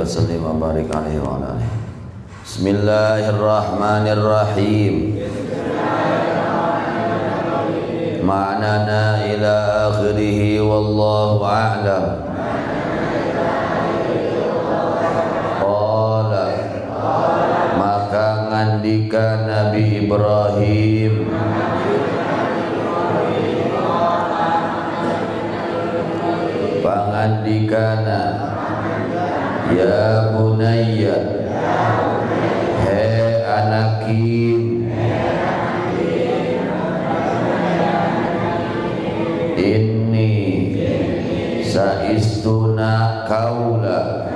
wa sallim wa barik alaihi wa ala alihi. Bismillahirrahmanirrahim. Ma'nana ila akhirih wallahu a'lam. Qala maka ngandika Nabi Ibrahim pangandikana ya bunayya he anakim inni saistuna kaula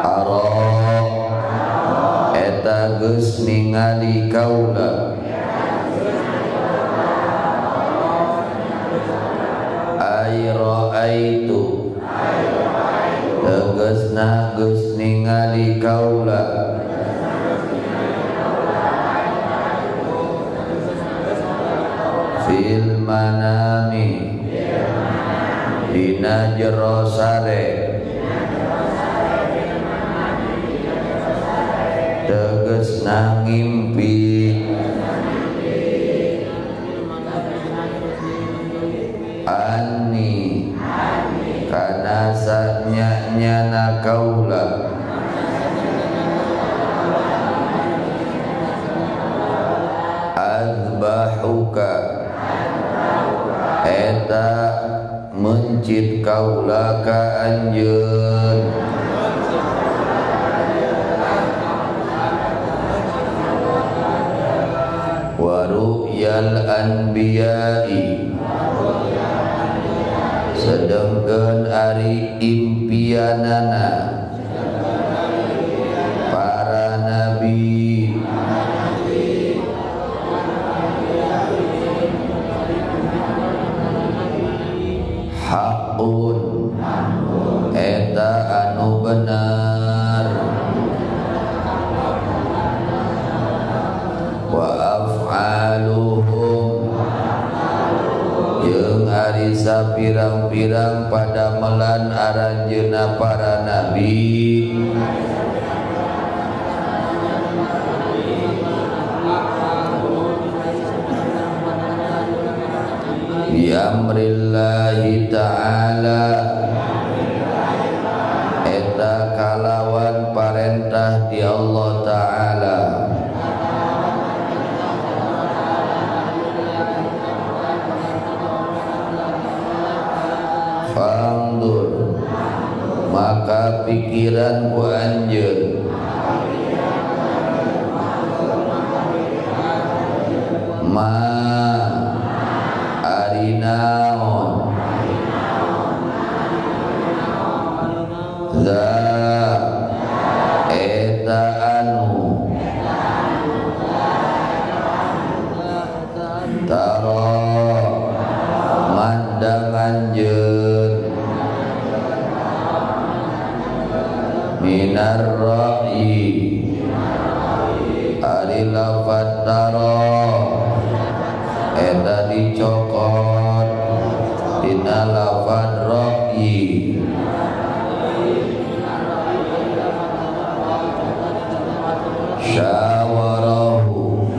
aro eta geus ningali kaula ra'aitu tegasna geus ningali kaula fil manami dina jero sare tegasna ngimpi kana sanyana kaula azbahuka eta mencit kaula ka anjeun wa ru'yal anbiya'i sedengkeun ari impianana para nabi hakun eta anu benar wa af'aluhum jeung ari sapirang-pirang pada melan aranjeuna para nabi bi amrillahi ta'ala eta kalawan parentah di Allah ta'ala fangdur maka pikiran ku anjeun ma ari naon za eta anu taro mandang anjeun minar ra'i ari lafad taro eta dicokot dina lafad ra'i syawarahu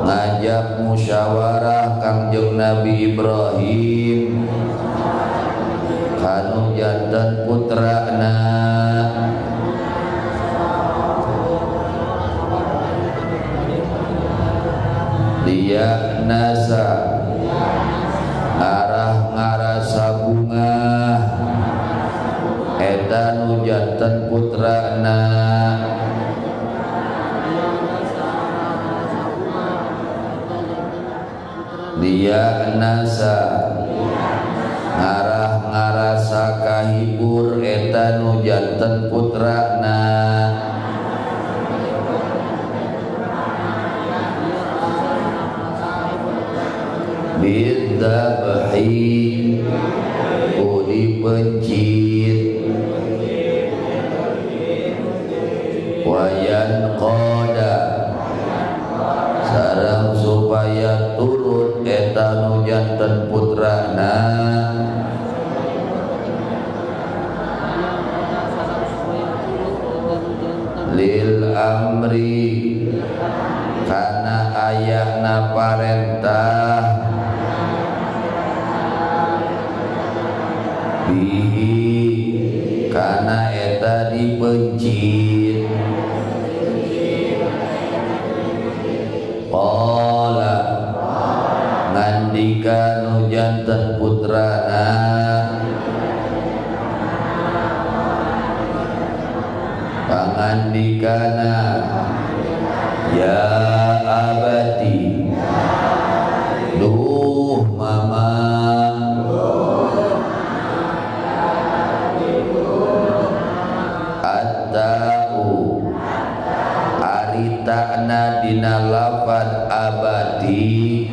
ngajak musyawarah Kangjeng Nabi Ibrahim kanu janten putrana dia nasa ngarasa bunga eta nu janten putrana dia nasa ngarasa kahibur eta nu janten putrana bidzabhi udi pencit wayan qada sareng supaya turut eta nu janten putrana amri kana ayahna parentah bihi kana eta dipencit qala ngandika janten putrana pangandikana ya abati duh mama atta'u arita'na dina lafad abati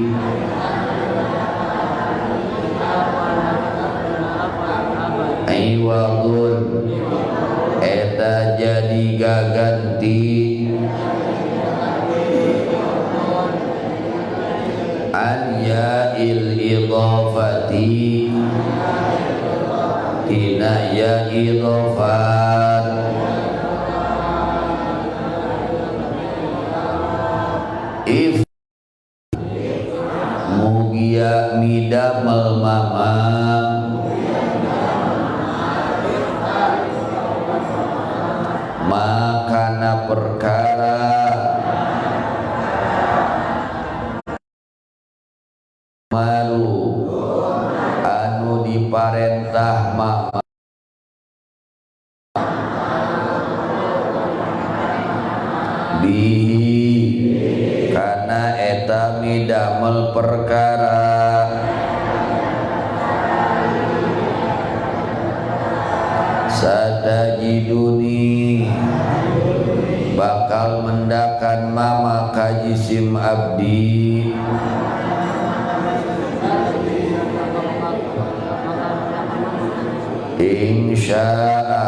iwadun eta jadi gaganti an ya'il idhafati tina ya idhafat if mugia midamel mama makana perkara malu anu diparentah mama bihi kana eta midamel perkara satajiduni bakal mendakan mama kajisim abdi insya'a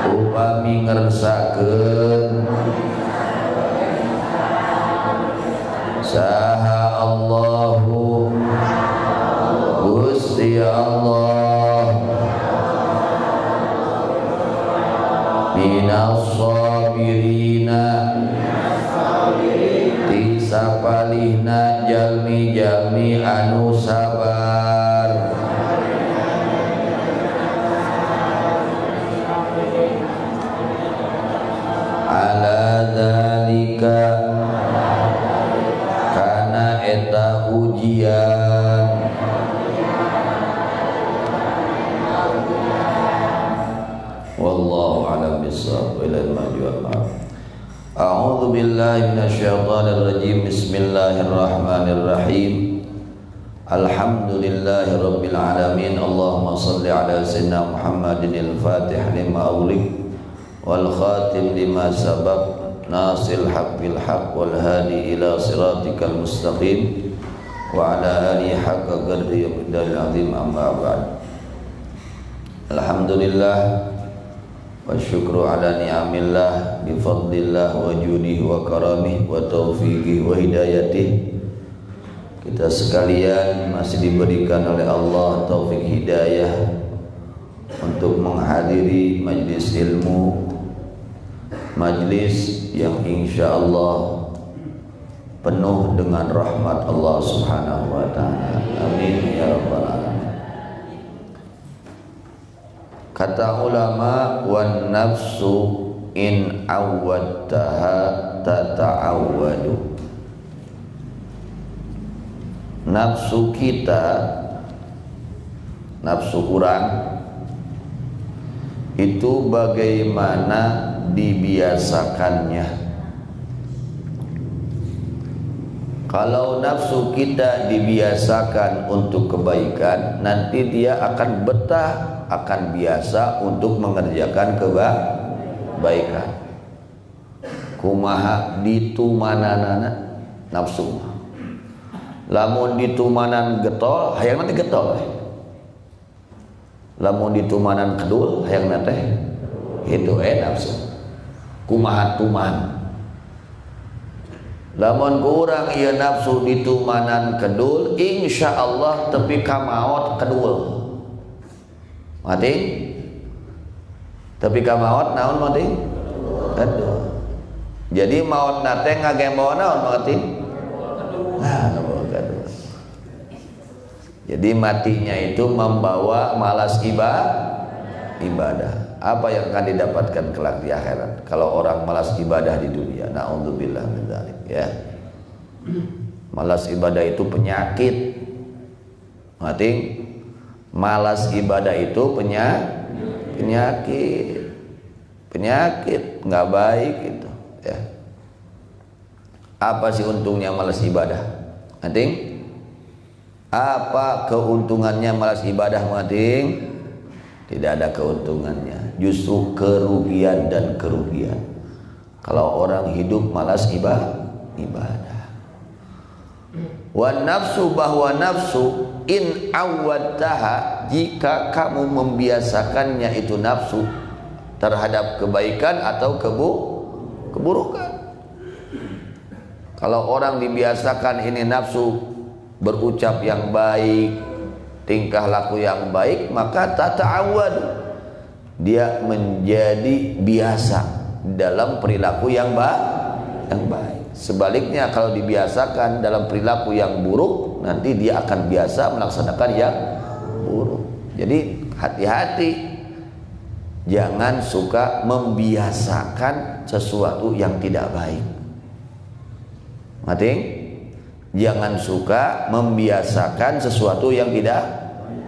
upami ngersakeun saha Allahu Gusti Allah minas sabirina tisapalihna jalmi-jalmi anu sabar ala dzalika kana eta ujian wallahu a'lam bissawab ila al-mahdi wal ma'af. A'udzu billahi minasyaitonir rajim. Bismillahirrahmanirrahim. Alhamdulillahi rabbil alamin. Allahumma shalli ala sayyidina Muhammadin al-Fatih lima ughliq wal khatim lima sabaq nasil haqq bil haqq wal hadi ila siratikal mustaqim wa ala alihi haqqa qadri wa miqdaril azim amma ba'd. Alhamdulillah wa syukru ala ni'amillah bi fadlillah wa judihi wa karamih wa taufiqih wa hidayatih. Kita sekalian masih diberikan oleh Allah taufik hidayah untuk menghadiri majlis ilmu, majlis yang insyaallah penuh dengan rahmat Allah Subhanahu wa taala. Amin ya rabbal alamin. Kata ulama, wan nafsu in awwadtaha tata'awwadu. Nafsu kita, nafsu kurang itu bagaimana dibiasakannya. Kalau nafsu kita dibiasakan untuk kebaikan, nanti dia akan betah, akan biasa untuk mengerjakan kebaikan. Kumaha ditumananana nafsu. Lamun ditumanan getol, hayang nanti getol. Lamun ditumanan kedul, hayang nanti itu nafsu. Kumaha tuman. Lamun kurang ieu nafsu ditumanan kedul, insyaallah tepi ka maot kedul. Mati? Tepi ka maot naon mati? Kedul. Jadi maut nate ngage bawa naon mati? Jadi matinya itu membawa malas ibadah. Apa yang akan didapatkan kelak di akhirat kalau orang malas ibadah di dunia? Na'udzubillah min dzalik, ya. Malas ibadah itu penyakit. Ngerti? Malas ibadah itu penyakit, nggak baik itu, ya. Apa sih untungnya malas ibadah? Ngerti? Apa keuntungannya malas ibadah, ngerti? Tidak ada keuntungannya, justru kerugian dan kerugian. Kalau orang hidup malas ibadah. Wa nafsu, bahwa nafsu in awwadtaha, jika kamu membiasakannya itu nafsu terhadap kebaikan atau keburukan. Kalau orang dibiasakan ini nafsu berucap yang baik, tingkah laku yang baik, maka tata'awwad, dia menjadi biasa dalam perilaku yang baik. Sebaliknya kalau dibiasakan dalam perilaku yang buruk, nanti dia akan biasa melaksanakan yang buruk. Jadi hati-hati, jangan suka membiasakan sesuatu yang tidak baik. Ngerti? Jangan suka membiasakan sesuatu yang tidak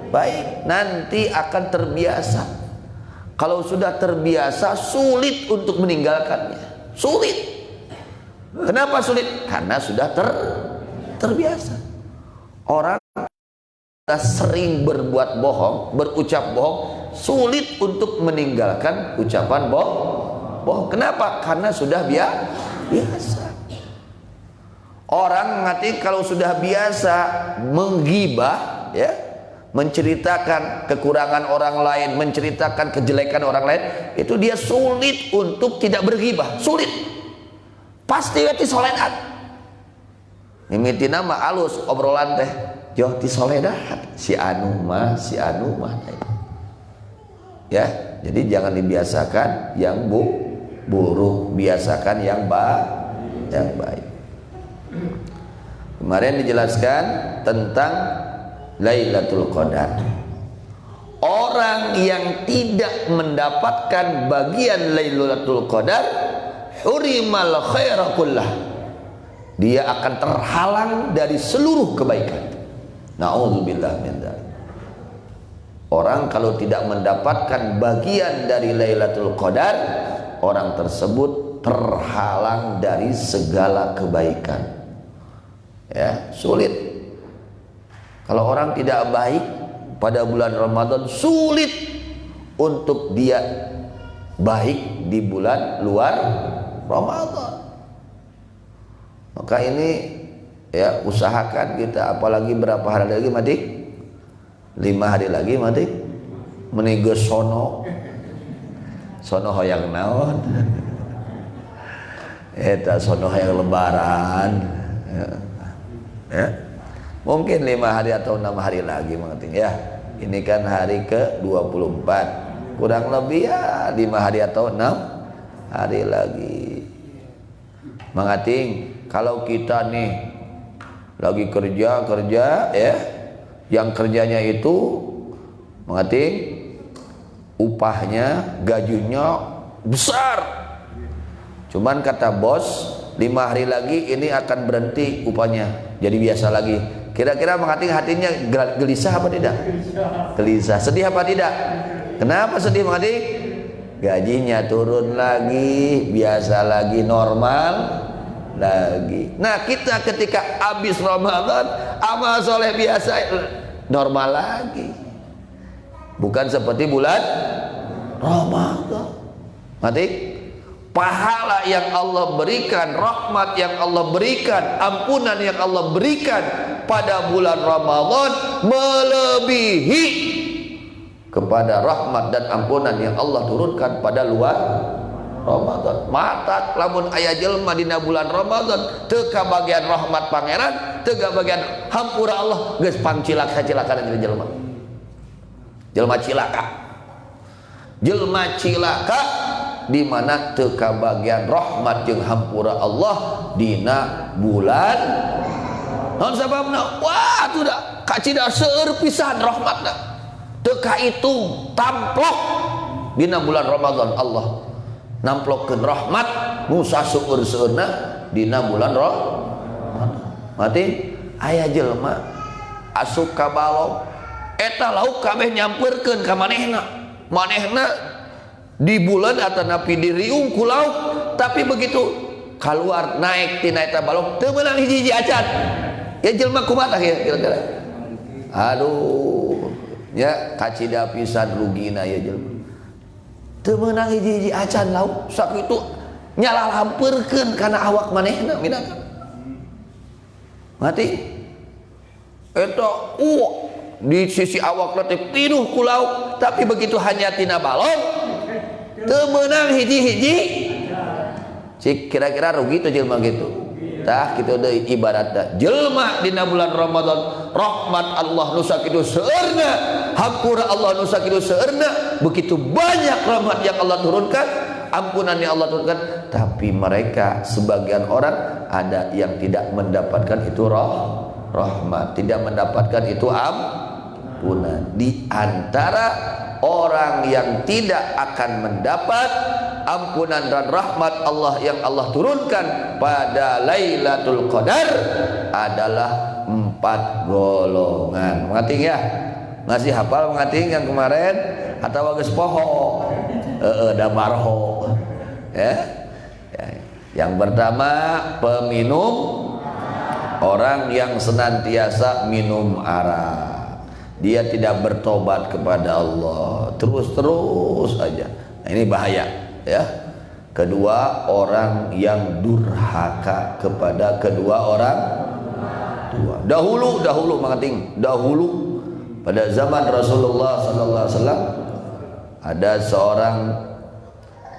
baik, nanti akan terbiasa. Kalau sudah terbiasa, sulit untuk meninggalkannya. Sulit. Kenapa sulit? Karena sudah terbiasa. Orang sudah sering berbuat bohong, berucap bohong, sulit untuk meninggalkan ucapan bohong. Kenapa? Karena sudah biasa. Orang ngerti kalau sudah biasa menggibah, ya, menceritakan kekurangan orang lain, menceritakan kejelekan orang lain, itu dia sulit untuk tidak bergibah, sulit. Pasti ti soledat. Mimiti nama alus obrolan teh, joh ti soledat, si anu mah. Ya, jadi jangan dibiasakan yang buruk, biasakan yang baik. Kemarin dijelaskan tentang Lailatul Qadar. Orang yang tidak mendapatkan bagian Lailatul Qadar, hurimal khaira kullah, dia akan terhalang dari seluruh kebaikan. Na'udzubillah min dzalik. Orang kalau tidak mendapatkan bagian dari Lailatul Qadar, orang tersebut terhalang dari segala kebaikan. Ya, sulit. Kalau orang tidak baik pada bulan Ramadan, sulit untuk dia baik di bulan luar Ramadan. Maka ini, ya, usahakan kita, apalagi berapa hari lagi mati? 5 hari lagi mati. Meniga sono hoyang naon. Eta sono hoyang lebaran. Ya. Mungkin 5 hari atau 6 hari lagi mengerti, ya. Ini kan hari ke-24, kurang lebih ya 5 hari atau 6 hari lagi. Mengerti, kalau kita nih lagi kerja ya, yang kerjanya itu mengerti, upahnya, gajinya besar, cuman kata bos 5 hari lagi ini akan berhenti upahnya, jadi biasa lagi. Kira-kira mengerti, hatinya gelisah apa tidak? Gelisah. Sedih apa tidak? Kenapa sedih mengerti? Gajinya turun lagi, biasa lagi, normal lagi. Nah, kita ketika habis Ramadan, amal soleh biasa normal lagi, bukan seperti bulan Ramadan. Mati, pahala yang Allah berikan, rahmat yang Allah berikan, ampunan yang Allah berikan pada bulan Ramadan melebihi kepada rahmat dan ampunan yang Allah turunkan pada luar Ramadan. Matak lamun aya jelma dina bulan Ramadan teu kabagian rahmat pangeran, teu kabagian hampura Allah, geus pangcilaka-cilakan dina jelma. Jelma cilaka di mana teu kabagian rahmat jeung hampura Allah dina bulan. Naon sababna? Wah, tuh da kacida seueur pisan rahmatna. Teu kahitung tamplok dina bulan Ramadan Allah namplokkeun rahmat nu saseueur-seueurna dina bulan Ramadan. Mati aya jelema asup ka balong eta lauk kabeh nyampeurkeun ka manehna. Manehna di bulan atau napi di riung ku lauk, tapi begitu keluar naik tina eta balong teu meunang hiji-hiji acan. Ya jelema kumaha tah kira-kira? Aduh, ya kacida pisan rugina ya jelema. Teu meunang hiji-hiji acan lauk, sakitu nyalalampeurkeun kana awak manehna minangka. Mati eta di sisi awak teh pinuh ku lauk, tapi begitu hanya tina balong teu meunang hiji-hiji. Cik kira-kira rugi tuh jelema gitu. Tah kitu deui ibaratna jelema dina bulan Ramadan rahmat Allah nu sakitu seueurna, hampura Allah nu sakitu seueurna, begitu banyak rahmat yang Allah turunkan, ampunan yang Allah turunkan, tapi mereka sebagian orang ada yang tidak mendapatkan itu rahmat, tidak mendapatkan itu ampunan. Di antara orang yang tidak akan mendapat ampunan dan rahmat Allah yang Allah turunkan pada Lailatul Qadar adalah 4 golongan. Mengating ya? Ngasih hafal mengating yang kemarin atau geus poho? Damarho. Ya. Yang pertama peminum, orang yang senantiasa minum arak. Dia tidak bertobat kepada Allah, terus aja. Nah, ini bahaya, ya. Kedua, orang yang durhaka kepada kedua orang tua. Dahulu mengating, dahulu pada zaman Rasulullah sallallahu alaihi wasallam ada seorang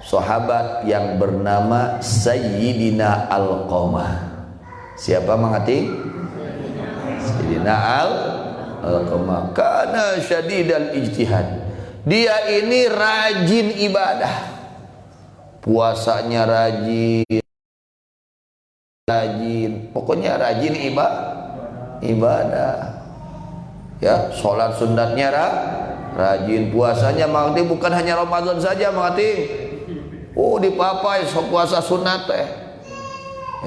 sahabat yang bernama Sayyidina Alqamah. Siapa mengating? Sayyidina Alqamah kana syadidal ijtihad. Dia ini rajin ibadah, puasanya rajin, pokoknya rajin ibadah. Ya, sholat sunatnya rajin, puasanya mengerti bukan hanya Ramadan saja mengerti. Dipapai puasa sunat teh.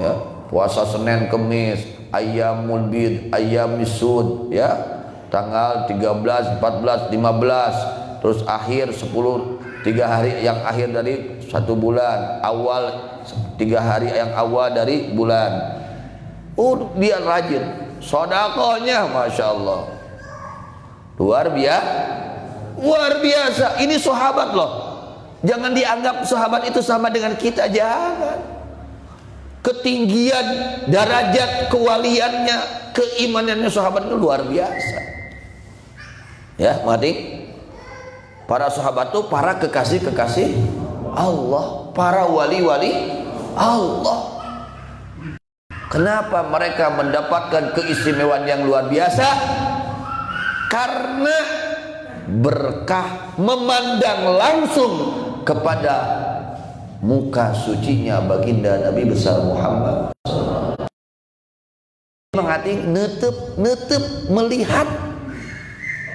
Ya, puasa Senin Kemis, ayyamul bid, ayyamis sud, ya. Tanggal 13, 14, 15, terus akhir 10, 3 hari yang akhir dari 1 bulan, awal 3 hari yang awal dari bulan. Dia rajin, sedekahnya masya Allah luar biasa. Ini sahabat loh, jangan dianggap sahabat itu sama dengan kita, jangan. Ketinggian derajat kewaliannya, keimanannya sahabat itu luar biasa. Ya, mati. Para sahabat itu para kekasih-kekasih Allah, para wali-wali Allah. Kenapa mereka mendapatkan keistimewaan yang luar biasa? Karena berkah memandang langsung kepada muka sucinya baginda Nabi besar Muhammad. Mengating netep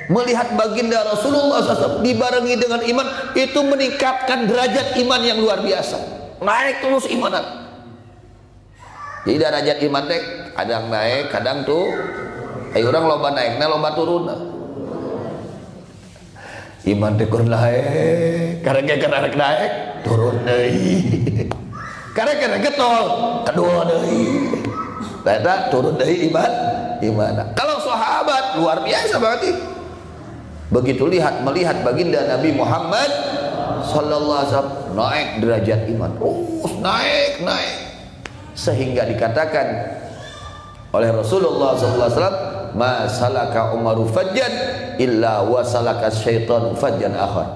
melihat baginda Rasulullah SAW dibarengi dengan iman, itu meningkatkan derajat iman yang luar biasa, naik terus imanan. Jadi derajat iman teh kadang naik, kadang tuh orang loba naikna loba turun. Iman teh kur naik, karena naik turun deui. Karena getol kedua deui. Eta turun deui iman. Kalau sahabat luar biasa banget. Begitu melihat baginda Nabi Muhammad sallallahu alaihi wasallam naik derajat iman. Naik sehingga dikatakan oleh Rasulullah sallallahu alaihi wasallam, ma salaka Umaru fajjan illa wa salaka syaitan fajjan akhar.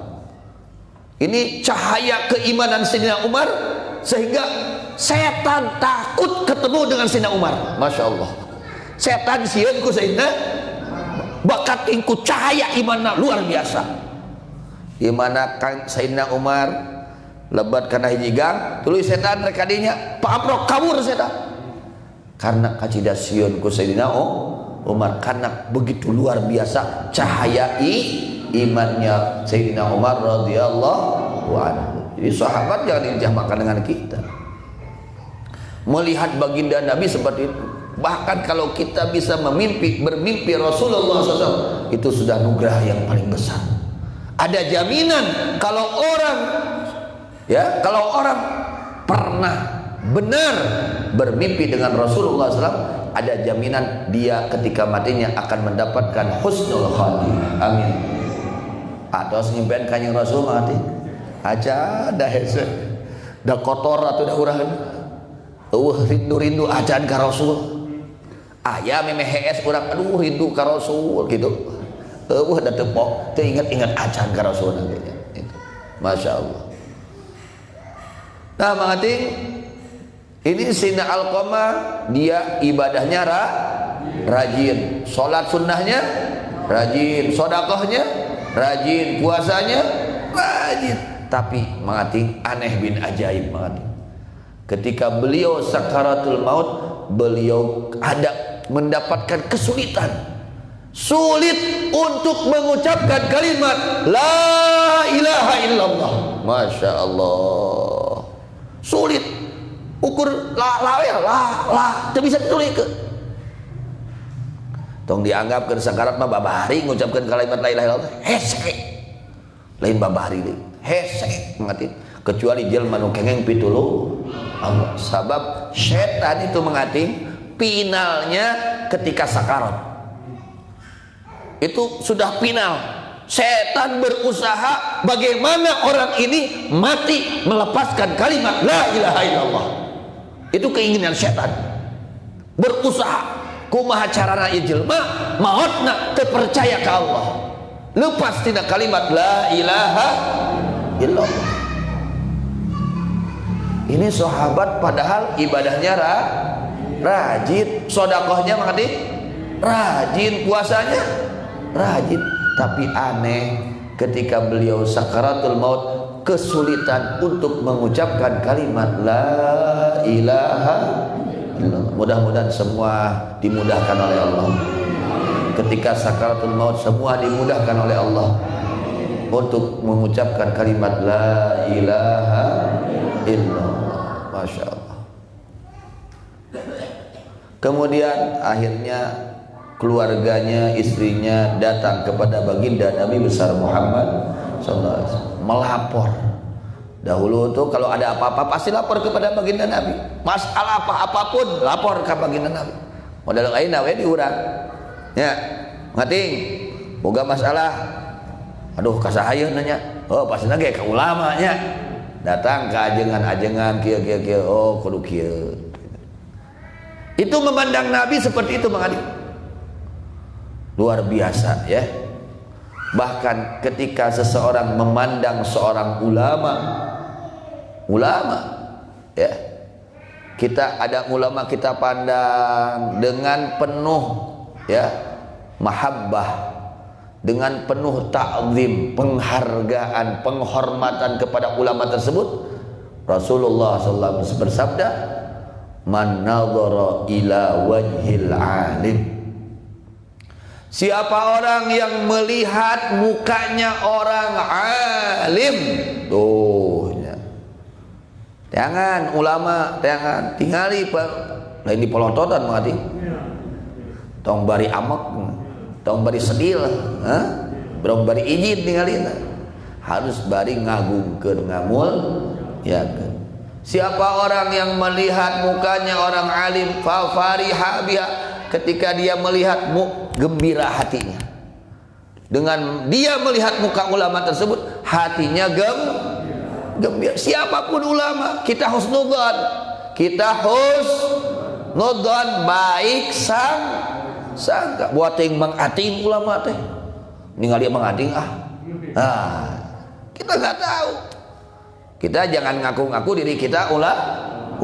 Ini cahaya keimanan Sayyidina Umar sehingga setan takut ketemu dengan Sayyidina Umar. Masya Allah, setan sieun ku Sayyidina bakat ingku cahaya imanna luar biasa. Dimana Sayyidina Umar lebat kana hiji gang tuluy setan rek kadinya paaprok kabur setan karena kacidasieun ku Sayyidina Umar karena begitu luar biasa cahaya imannya Sayyidina Umar radhiyallahu anhu. Jadi sahabat jangan dijamakan dengan kita. Melihat baginda Nabi seperti itu, bahkan kalau kita bisa bermimpi Rasulullah SAW, itu sudah nugrah yang paling besar. Ada jaminan kalau orang pernah benar bermimpi dengan Rasulullah SAW, ada jaminan dia ketika matinya akan mendapatkan husnul khatimah. Amin. Atau nyimpen kanjeng Rasul mati aja dah hese dah kotor atau dah urang rindu acan ka Rasul aya memeh hees urang aduh rindu ka Rasul gitu da tepok teu ingat acan ka Rasul gitu. Masya Allah. Nah mengerti ini Sina Alqamah dia ibadahnya rajin, sholat sunnahnya rajin, sodakohnya rajin, puasanya rajin. Tapi mengerti aneh bin ajaib mengerti. Ketika beliau sakaratul maut, beliau ada mendapatkan kesulitan, sulit untuk mengucapkan kalimat la ilaha illallah. Masya Allah, sulit. Ukur la tidak bisa ditulis ke. Tong dianggap ke sakarat mah babahari ngucapkan kalimat la ilaha illallah hese. Lain babahari deui. Hese mengerti. Kecuali jelema nu kengeng pituluh Allah. Sabab setan itu mengerti finalnya ketika sakarat. Itu sudah final. Setan berusaha bagaimana orang ini mati melepaskan kalimat la ilaha illallah. Itu keinginan setan. Berusaha kumaha carana ieu jelema maotna teu percaya ka Allah. Lepas tina kalimat la ilaha illallah. Ini sahabat padahal ibadahnya rajin, sedekahnya mengerti? Rajin, puasanya rajin, tapi aneh ketika beliau sakaratul maut kesulitan untuk mengucapkan kalimat la ilaha illallah. Mudah-mudahan semua dimudahkan oleh Allah. Ketika sakaratul maut semua dimudahkan oleh Allah untuk mengucapkan kalimat la ilaha illallah. Masya Allah. Kemudian akhirnya keluarganya, istrinya datang kepada baginda Nabi besar Muhammad SAW, melapor. Dahulu tuh kalau ada apa-apa pasti lapor kepada baginda Nabi. Masalah apapun lapor ke baginda Nabi. Modal lain nawe diurang. Ya, ngating. Boga masalah. Aduh, kasahayeun nanya. Oh, pasti ge ka ulama nya. Datang ke ajengan kieu. Oh, kudu kieu. Itu memandang Nabi seperti itu, Bang Adi. Luar biasa ya. Bahkan ketika seseorang memandang seorang ulama ya, kita ada ulama kita pandang dengan penuh ya mahabbah, dengan penuh ta'zim, penghargaan, penghormatan kepada ulama tersebut. Rasulullah SAW bersabda, man nadhara ila wajhil alim, siapa orang yang melihat mukanya orang alim, tuh ya. Jangan ulama, jangan tingali lain di pelototan mati. Tong bari amek, tong bari sedil, belum bari izin tinggalin. Harus bari ngagungkeun ngamul ya. Siapa orang yang melihat mukanya orang alim, fa fariha biha, ketika dia melihat gembira hatinya. Dengan dia melihat muka ulama tersebut, hatinya gembira. Siapapun ulama, kita husnudzan, baik sangka. Buat yang mengating ulama teh, ningali mengating kita nggak tahu. Kita jangan ngaku-ngaku diri kita ulama.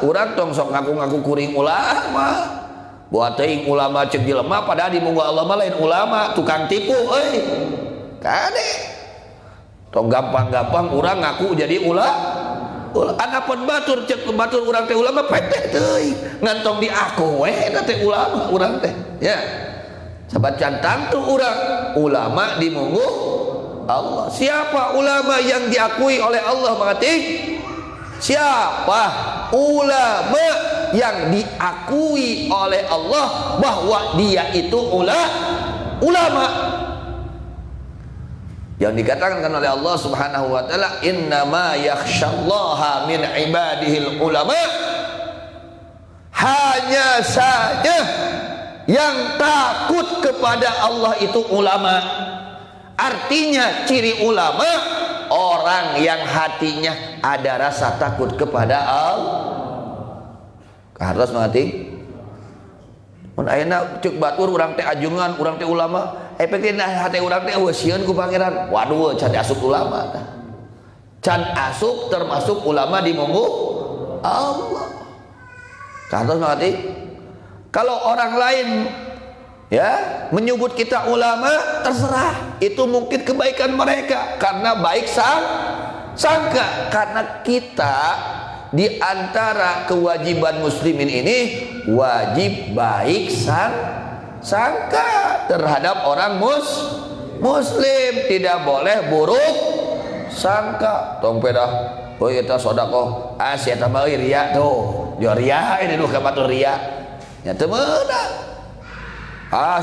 Urang tong sok ngaku-ngaku kuring ulama. Buat teuing ulama cek jelema padahal di munggu Allah mah lain ulama, tukang tipu euy. Kade. tong gampang-gampang urang ngaku jadi anapun batur cek batur urang teh ulama peteh teuing ngantong diaku we eta teh ulama urang teh ya sabat cantang tuh urang ulama di munggu Allah. Siapa ulama yang diakui oleh Allah mengatik? Siapa ulama yang diakui oleh Allah bahwa dia itu ulama yang dikatakan oleh Allah Subhanahu wa taala, innama yakhsyallaha min ibadihil ulama, hanya saja yang takut kepada Allah itu ulama. Artinya ciri ulama orang yang hatinya ada rasa takut kepada Allah. Harus mengerti. Mun ayeuna ceuk batur urang teh ajungan, urang teh ulama, efekna hate urang teh sieun ku pangeran. Waduh, can asup ulama tah. Can asup termasuk ulama di munggu Allah. Harus mengerti. Kalau orang lain ya menyebut kita ulama, terserah, itu mungkin kebaikan mereka karena baik sangka. Karena kita di antara kewajiban muslimin ini wajib baik sangka terhadap orang muslim, tidak boleh buruk sangka. Tong pedah oh eta sedekah sia teh mah ria tuh jo ria ini nu ka batur ria nya teu meunang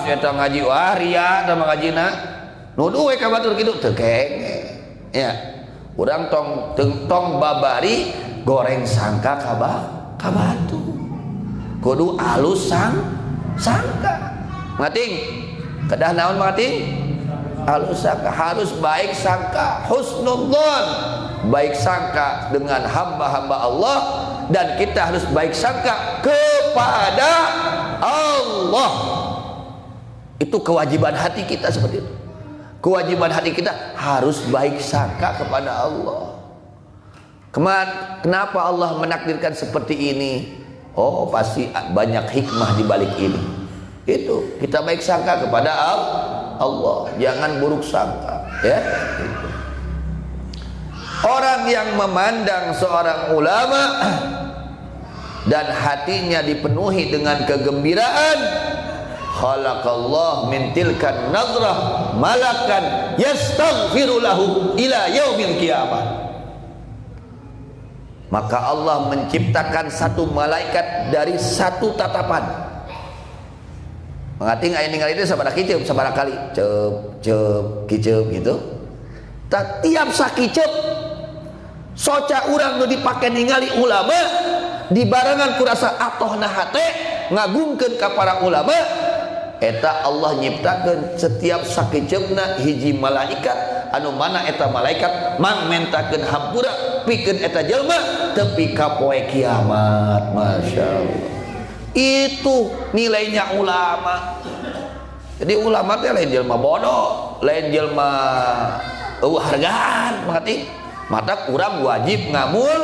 sia teh ngaji wah ria teh ngajina nuduh we ka batur kitu teu kenge ya urang tong babari goreng sangka ka batu kudu alus sangka ngating kedah naon ngating alus sangka harus baik sangka husnudzon baik sangka dengan hamba-hamba Allah dan kita harus baik sangka kepada Allah. Itu kewajiban hati kita seperti itu. Kewajiban hati kita harus baik sangka kepada Allah. Kenapa Allah menakdirkan seperti ini? Oh, pasti banyak hikmah di balik ini. Itu kita baik sangka kepada Allah, jangan buruk sangka, ya. Orang yang memandang seorang ulama dan hatinya dipenuhi dengan kegembiraan, khalaqallah min tilkan nazrah malakan yastaghfiru lahu ila yaumil qiyamah. Maka Allah menciptakan satu malaikat dari satu tatapan. Mengating aya ningali teh sabaraha kiceup sabaraha kali ceup kiceup gitu. Tiap sakiceup soca urang nu dipake ningali ulama dibarengan ku rasa atohna hate ngagungkeun ka para ulama eta Allah nyiptakeun setiap sakiceupna hiji malaikat anu mana eta malaikat mangmentakeun hampura pikeun eta jelema tepi ka poe kiamat. Masyaallah, itu nilainya ulama. Jadi ulama teh lain jelema bodoh, lain jelema hargaan, mengerti? Mata kurang wajib ngamul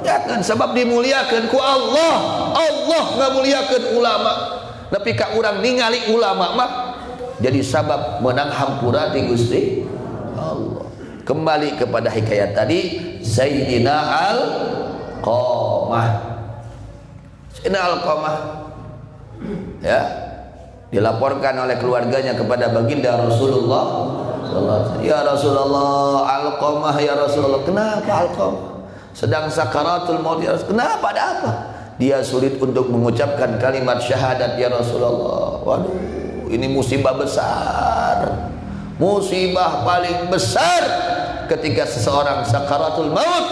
ya kan sebab dimuliakan ku Allah. Allah ngamuliakeun ulama. Tapi ka urang ningali ulama mah jadi sabab menang hampura di Gusti Allah. Kembali kepada hikayat tadi, Sayyidina Alqamah. Sayyidina Alqamah ya dilaporkan oleh keluarganya kepada baginda Rasulullah. Ya Rasulullah, Alqamah ya Rasulullah. Kenapa Alqamah sedang sakaratul maut ya Rasulullah? Kenapa, ada apa? Dia sulit untuk mengucapkan kalimat syahadat ya Rasulullah. Waduh, ini musibah besar, musibah paling besar ketika seseorang sakaratul maut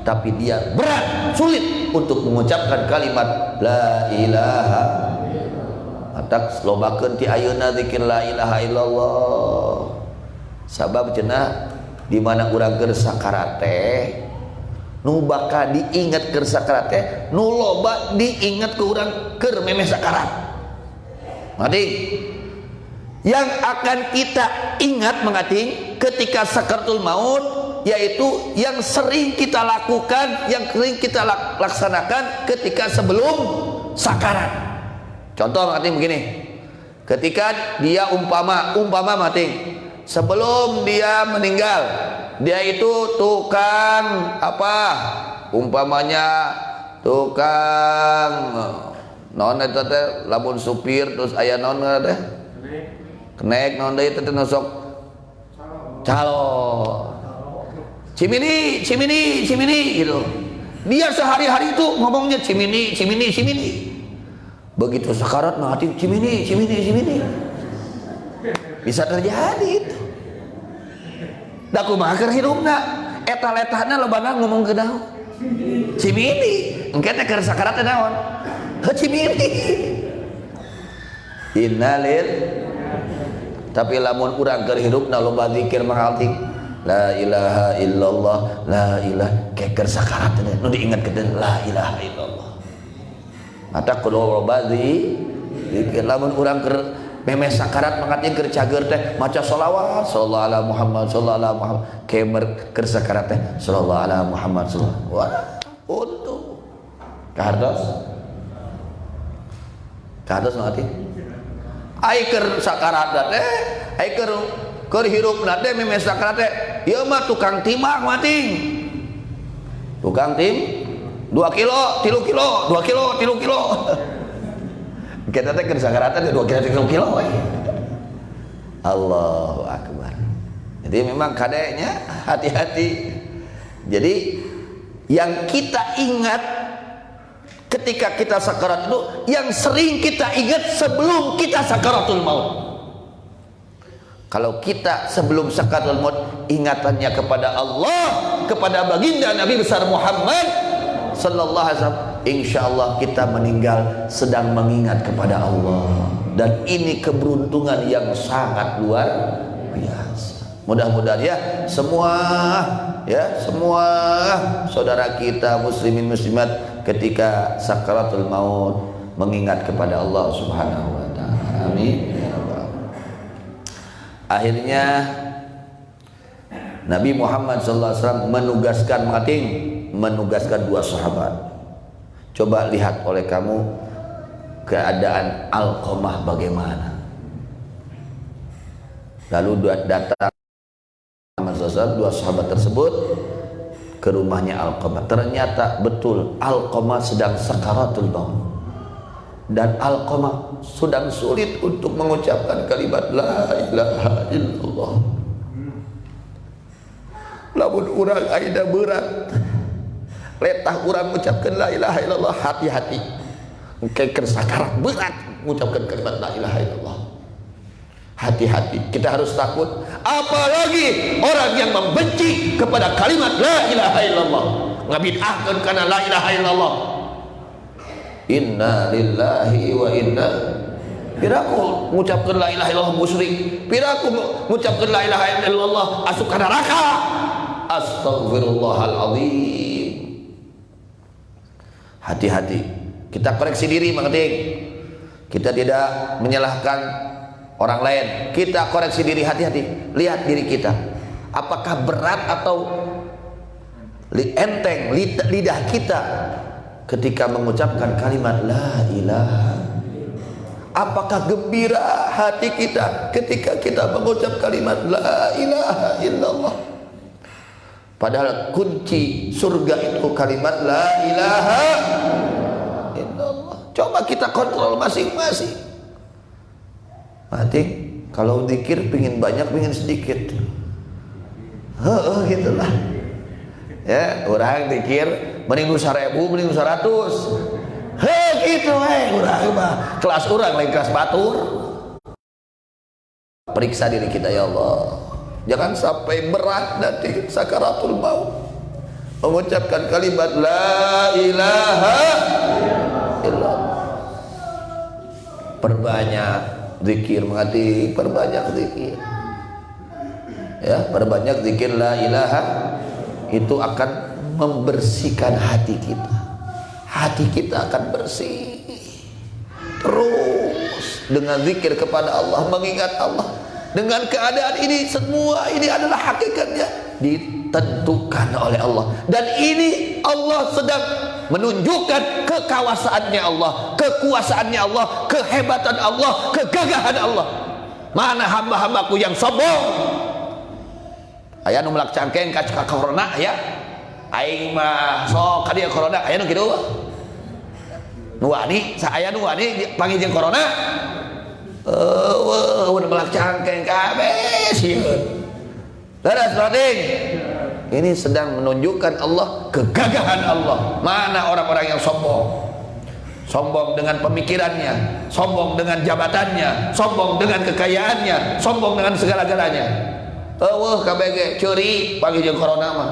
tapi dia berat, sulit untuk mengucapkan kalimat la ilaha. Atak lobakeun ti ayeuna zikir la ilaha illallah. Sabab cenah di mana urang keur sakarat teh nu bakal diingat keur sakarat teh nu loba diingat ke urang keur memeh sakarat. Mati yang akan kita ingat mengating ketika sakaratul maut yaitu yang sering kita lakukan, yang sering kita laksanakan ketika sebelum sakarat. Contoh mengating begini, ketika dia umpama mati sebelum dia meninggal dia itu tukang apa? Umpamanya tukang non eta teh lamun supir terus aya non teh kenek non deui teh nosok calo cimini gitu. Dia sehari-hari itu ngomongnya cimini. Begitu sakarat mati cimini. Bisa terjadi itu. Da kumaha keur hidupna eta letahna lobana ngomong ke daun cimini engke teh keur sakarat teh naon cimini innalil. Tapi lamun urang keur hidupna loba zikir mengalti la ilaha illallah la ilaha keker sakarat teh nu diingatkeun la ilaha illallah mata kudu loba zikir. Lamun urang keur memes sakarat mangkat keur cager teh maca sholawat sallallahu ala Muhammad sallallahu ala Muhammad kemer keur sakarat teh sallallahu ala Muhammad sallallahu wah untung kahardos mati ai keur sakarat teh ai keur hirupna teh memes sakarat teh ieu mah tukang timang mating tukang tim 2 kilo 3 kilo 2 kilo 3 kilo kita teh keur sakarat teh 2 kilo 3 kilo Allahu akbar. Jadi memang kadenya hati-hati. Jadi yang kita ingat ketika kita sakarat itu yang sering kita ingat sebelum kita sakaratul maut. Kalau kita sebelum sakaratul maut ingatannya kepada Allah, kepada baginda Nabi besar Muhammad sallallahu alaihi wasallam, insyaallah kita meninggal sedang mengingat kepada Allah. Dan ini keberuntungan yang sangat luar biasa. Mudah-mudahan ya semua saudara kita muslimin muslimat ketika sakaratul maut mengingat kepada Allah Subhanahu wa taala. Amin ya rabbal alamin. Akhirnya Nabi Muhammad sallallahu alaihi wasallam menugaskan 2 sahabat. Coba lihat oleh kamu keadaan Alqamah bagaimana. Lalu datang 2 sahabat tersebut ke rumahnya Alqamah. Ternyata betul Alqamah sedang sakaratul maut. Dan Alqamah sedang sulit untuk mengucapkan kalimat la ilaha illallah. Lamun urang aya berat letah urang mengucapkan la ilaha illallah, hati-hati keker sakarat berat mengucapkan kalimat la ilaha illallah. Hati-hati, kita harus takut. Apalagi orang yang membenci kepada kalimat la ilaha illallah, ngabid'ahkeun kana la ilaha illallah. Inna lillahi wa inna piraku mengucapkan la ilaha illallah musyrik, piraku mengucapkan la ilaha illallah asup ka neraka. Astagfirullahaladzim. Hati-hati, kita koreksi diri mengerti. Kita tidak menyalahkan orang lain, kita koreksi diri. Hati-hati, lihat diri kita apakah berat atau enteng lidah kita ketika mengucapkan kalimat la ilaha. Apakah gembira hati kita ketika kita mengucap kalimat la ilaha illallah. Padahal kunci surga itu kalimat la ilaha illallah. Coba kita kontrol masing-masing. Mati kalau zikir pingin banyak pingin sedikit. Gitulah. Ya, orang zikir mending 1000 mending 100. Gitu urang mah. Kelas urang lain kelas batur. Periksa diri kita ya Allah. Jangan sampai berat nanti sakaratul maut mengucapkan kalimat la ilaha illallah. Perbanyak zikir mengerti, perbanyak zikir. Ya, perbanyak zikir la ilaha, itu akan membersihkan hati kita. Hati kita akan bersih. Terus dengan zikir kepada Allah, mengingat Allah. Dengan keadaan ini, semua ini adalah hakikatnya ditentukan oleh Allah. Dan ini Allah sedang menunjukkan kekuasaannya Allah, kekuasaannya Allah, kehebatan Allah, kegagahan Allah. Mana hamba-hambaku yang sombong? aya nu melak cangkeng ka corona aya aing mah sok ka dieu corona aya nu kitu nu wani saaya nu wani panggil jeung corona udah melak cangkeng kabeh sieun leres rading. Ini sedang menunjukkan Allah kegagahan Allah. Mana orang-orang yang sombong, sombong dengan pemikirannya, sombong dengan jabatannya, sombong dengan kekayaannya, sombong dengan segala-galanya. KBG curi panggil jeung corona mah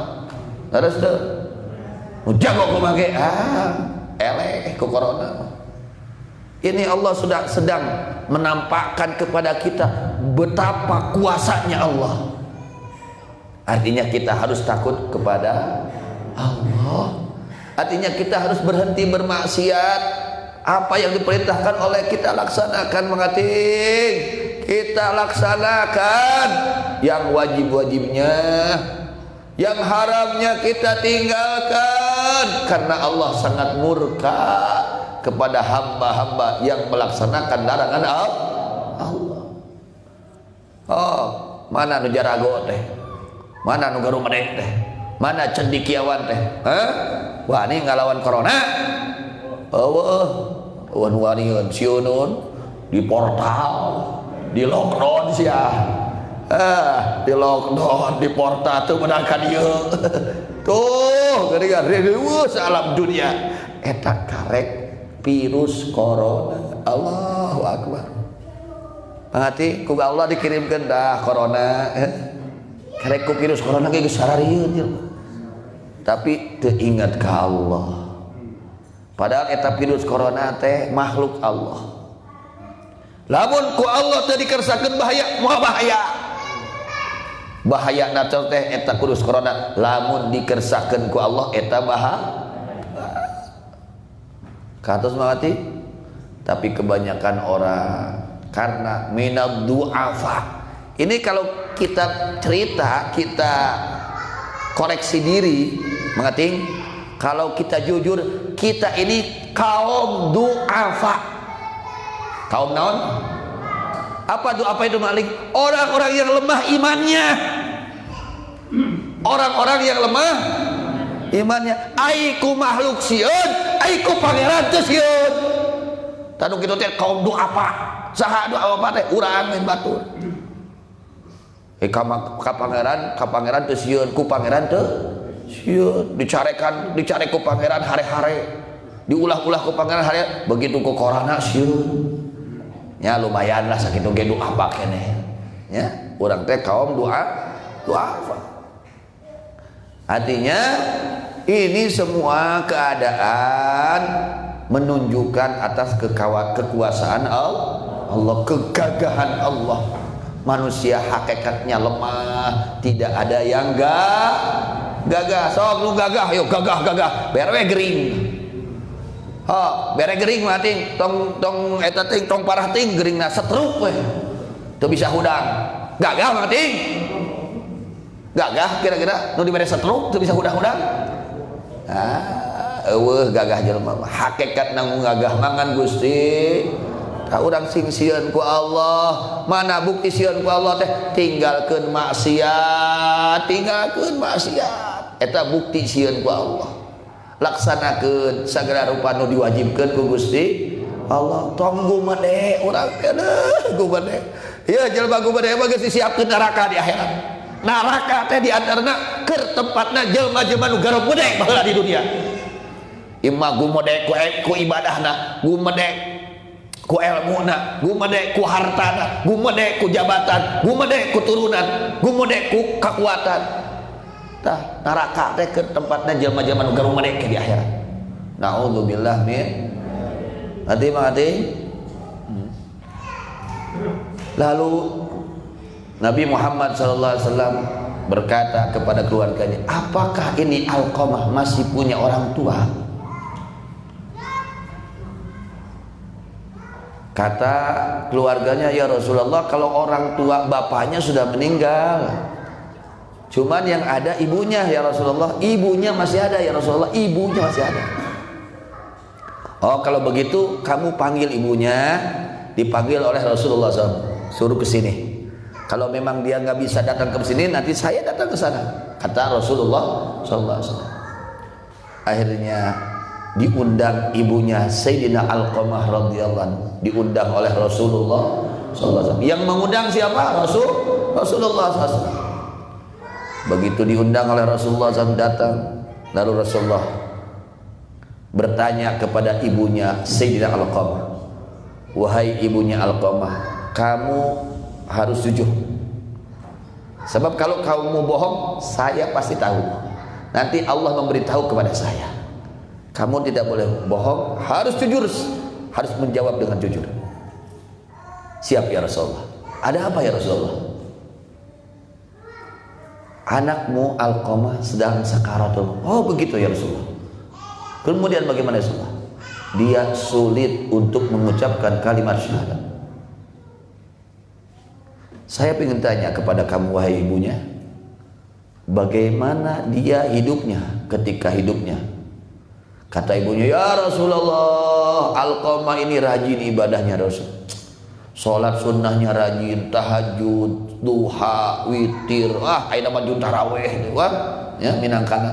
terus teu jago kumaha ge eleh ku corona. Ini Allah sudah sedang menampakkan kepada kita betapa kuasanya Allah. Artinya kita harus takut kepada Allah. Artinya kita harus berhenti bermaksiat. Apa yang diperintahkan oleh kita laksanakan mengating. Kita laksanakan yang wajib-wajibnya, yang haramnya kita tinggalkan, karena Allah sangat murka kepada hamba-hamba yang melaksanakan larangan Allah. Oh, mana nu jarago teh? Mana nu garu medek teh? Mana cendikiawan teh? Wani ngalawan corona? Wani sieuneun di portal, di lockdown sia. Di lockdown, di portal tuh menang ka dieu. Tuh, geuningan reus alam dunia eta karek virus corona. Allahu akbar. Pangati ku Allah dikirimkeun dah corona. Karek ku virus corona ge geus sararieun jelema. Tapi teu ingat ka Allah. Padahal eta virus corona teh makhluk Allah. Lamun ku Allah teu dikersakeun bahaya, moal bahaya. Bahaya natal teh eta virus corona, lamun dikersakeun ku Allah eta bahaya. Katos mati. Tapi kebanyakan orang karena minad du'afa. Ini kalau kita cerita, kita koreksi diri, mengerti? Kalau kita jujur, kita ini kaum du'afa. Kaum naon? Apa du'afa itu Malik? Orang-orang yang lemah imannya. Orang-orang yang lemah imannya. Aiku makhluk sieun, aiku pangeran teu sieun. Tanu kitu teh kaum du'afa. Saha du'afa teh? Urang main batur. Ka pangeran teu sieun, ku pangeran teu sieun, dicare ku pangeran hare-hare, diulah-ulah ku pangeran hare, begitu ku corona sieun. Ya lumayan lah sakitu ge doa apa keneh. Ya, urang teh kaum doa apa. Artinya ini semua keadaan menunjukkan atas kekuasaan Allah, kegagahan Allah. Manusia hakikatnya lemah, tidak ada yang gagah. Sok lu gagah, yuk gagah. Bere gering. Bere gering mah ting, tong eta ting tong parah ting geringna setruk we. Teu bisa hudang. Gagah mah ting. Gagah kira-kira nu dibere setruk teu bisa hudang-hudang. Eueuh gagah jelema mah. Hakikatna gagah mangan Gusti. Urang sing sieun ku Allah, mana bukti sieun ku Allah teh? Tinggalkeun maksiat, eta bukti sieun ku Allah. Laksanakeun sagala rupa nu diwajibkeun ku Gusti Allah. Tong gumede urang teh gumede. Ieu jelema gumede mah geus disiapkeun neraka di akhirat. Neraka teh di antarna keur tempatna jelema-jelema nu garong gede baheula di dunia. Imma gumede ku ibadahna, gumede ku ilmuna, gumede ku hartana, gumede ku jabatan, gumede ku turunan, gumede ku kekuatan. Tah neraka teh ke tempatna jelema-jelema nu garung medek di akhirat. Naudzubillah min. Hati. Lalu Nabi Muhammad SAW berkata kepada keluarganya, apakah ini Alqamah masih punya orang tua? Kata keluarganya, ya Rasulullah, kalau orang tua bapaknya sudah meninggal, cuman yang ada ibunya ya Rasulullah. Ibunya masih ada ya Rasulullah, ibunya masih ada. Oh kalau begitu kamu panggil ibunya. Dipanggil oleh Rasulullah SAW, suruh ke sini. Kalau memang dia nggak bisa datang ke sini, nanti saya datang ke sana, kata Rasulullah SAW. Akhirnya diundang ibunya Sayyidina Alqamah radhiyallahu anhu, diundang oleh Rasulullah SAW. Yang mengundang siapa? Rasulullah SAW. Begitu diundang oleh Rasulullah SAW datang, lalu Rasulullah bertanya kepada ibunya Sayyidina Alqamah, wahai ibunya Alqamah, kamu harus jujur. Sebab kalau kamu bohong, saya pasti tahu. Nanti Allah memberitahu kepada saya. Kamu tidak boleh bohong, harus jujur, harus menjawab dengan jujur. Siap ya Rasulullah. Ada apa ya Rasulullah? Anakmu Alqamah sedang sakaratul. Oh begitu ya Rasulullah. Kemudian bagaimana Rasulullah? Dia sulit untuk mengucapkan kalimat syahadat. Saya ingin tanya kepada kamu wahai ibunya, bagaimana dia hidupnya ketika hidupnya? Kata ibunya, ya Rasulullah, Alqamah ini rajin ibadahnya Rasul. Sholat sunnahnya rajin, tahajud, duha, witir, aina maju taraweh, wah, ya minangkana,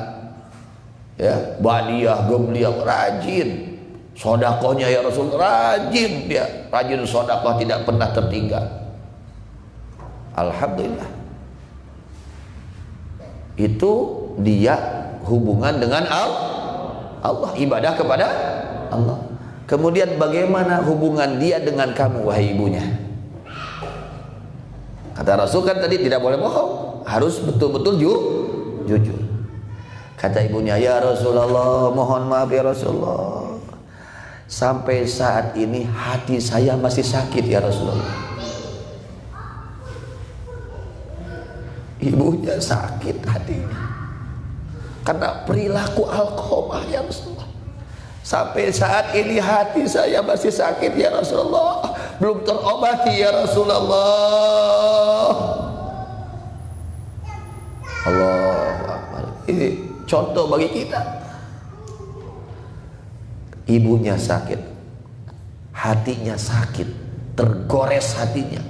ya badiah, gebliah, rajin. Sodakohnya ya Rasul, rajin dia, rajin sodakoh, tidak pernah tertinggal. Alhamdulillah. Itu dia hubungan dengan Allah, ibadah kepada Allah. Kemudian bagaimana hubungan dia dengan kamu wahai ibunya? Kata Rasul kan tadi tidak boleh bohong, harus betul-betul jujur. Kata ibunya, ya Rasulullah, mohon maaf ya Rasulullah, sampai saat ini hati saya masih sakit ya Rasulullah. Ibunya sakit hatinya karena perilaku Alqamah ya Rasulullah. Sampai saat ini hati saya masih sakit ya Rasulullah, belum terobati ya Rasulullah. Allahu Akbar. Ini contoh bagi kita. Ibunya sakit, hatinya sakit, tergores hatinya.